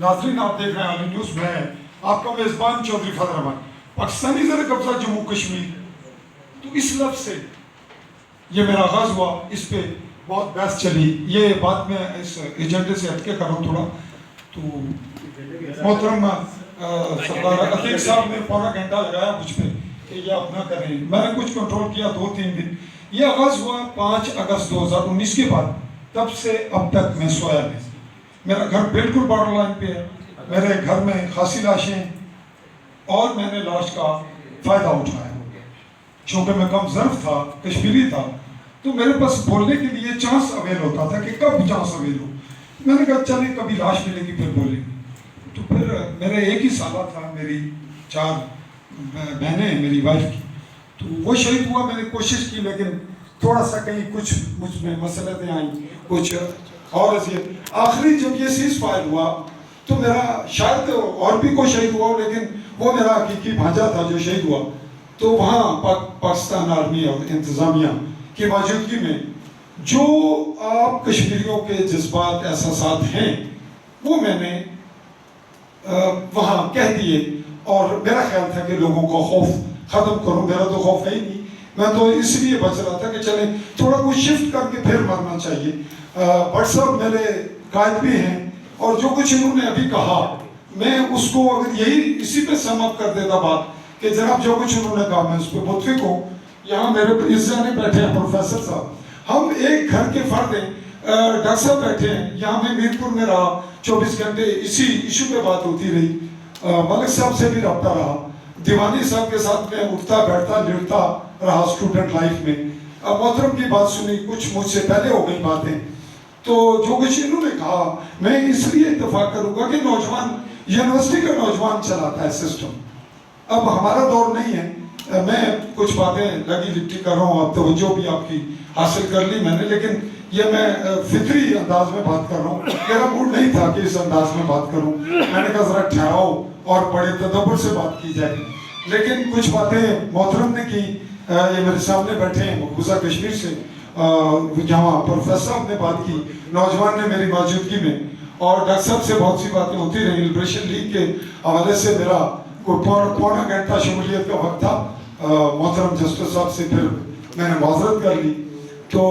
नाज़रीन आप देख रहे हैं आली न्यूज़ में आपका मेज़बान चौधरी फजल रहमान। पाकिस्तानी ज़र कब्ज़ा जम्मू कश्मीर, तो इस लफ्ज़ से ये मेरा आगाज़ हुआ, इस पे बहुत बहस चली। ये बात मैं इस एजेंडे से हटके कर रहा हूँ थोड़ा। तो मोहतरम सरदार अतीक साहब ने पौना घंटा लगाया मुझ पे कि ये आप ना करें, मैंने कुछ कंट्रोल किया 2-3 दिन। ये आगाज़ हुआ 5 अगस्त 2019 के बाद, तब से अब तक मैं सोया नहीं। मेरा घर बिल्कुल बॉर्डर लाइन पे है, मेरे घर में खासी लाशें हैं और मैंने लाश का फ़ायदा उठाया। चूँकि मैं कम ज़र्फ था, कश्मीरी था, तो मेरे पास बोलने के लिए चांस अवेल होता था कि कब चांस अवेल हो। मैंने कहा चले कभी लाश मिलेगी फिर बोलेंगे। तो फिर मेरे एक ही साला था, मेरी 4 बहनें हैं मेरी वाइफ की, तो वो शहीद हुआ। मैंने कोशिश की लेकिन थोड़ा सा कहीं कुछ मुझ में मसलतें आई, कुछ और अजीब। आखिरी जब ये सीज़ फायर हुआ तो मेरा शायद और भी कोई शहीद हुआ, लेकिन वो मेरा हकीकी भांजा था जो शहीद हुआ। तो वहाँ पाकिस्तान आर्मी और इंतज़ामिया की मौजूदगी में जो आप कश्मीरियों के जज्बात एहसासात हैं वो मैंने वहाँ कह दिए। और मेरा ख्याल था कि लोगों का खौफ ख़त्म करूँ। मेरा तो खौफ है ही नहीं, मैं तो इसलिए बच रहा था कि चले थोड़ा कुछ शिफ्ट करके फिर मरना चाहिए। भट्ट साहब मेरे कायद भी हैं और जो कुछ इन्होंने अभी कहा मैं उसको अगर यही इसी पे समअप कर देता बात कि जनाब जो कुछ उन्होंने कहा मैं उस पर मुतफिक हूँ। यहाँ मेरे प्रिंसिपल बैठे हैं प्रोफेसर साहब, हम एक घर के फर्द हैं। डॉक्टर साहब बैठे हैं, यहाँ मैं मीरपुर में रहा 24 घंटे इसी इशू पे बात होती रही। मलिक साहब से भी रब्ता रहा, दीवानी साहब के साथ में उठता बैठता लेटता रहा स्टूडेंट लाइफ में। मोहतरम की बात सुनी, कुछ मुझसे पहले हो गई बातें। तो जो कुछ इन्होंने कहा मैं इसलिए इत्तेफाक करूँगा कि नौजवान, यूनिवर्सिटी का नौजवान चलाता है सिस्टम। अब हमारा दौर नहीं है। मैं कुछ बातें लगी लिपटी कर रहा हूँ, अब तवज्जो भी आपकी हासिल कर ली मैंने, लेकिन ये मैं फितरी अंदाज में बात कर रहा हूँ। मेरा मूड नहीं था कि इस अंदाज में बात करूँ। मैंने कहा ज़रा ठहराओ और बड़े तदब्बर से बात की जाए। लेकिन कुछ बातें मोहतरम ने की, ये मेरे सामने बैठे हैं मकबूजा कश्मीर से, जहाँ प्रोफेसर साहब ने बात की, नौजवान ने मेरी मौजूदगी में, और डॉक्टर साहब से बहुत सी बातें होती रही। लिबरेशन लीग के हवाले से मेरा कोई पौना घंटा शमूलियत का वक्त था। मोहतरम जस्टिस साहब से फिर मैंने माजरत कर ली। तो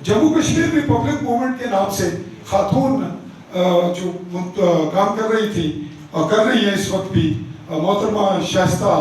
जम्मू कश्मीर रिपब्लिक मूवमेंट के नाम से खातून जो काम कर रही थी और कर रही है इस वक्त भी, मोहतरमा शाइस्ता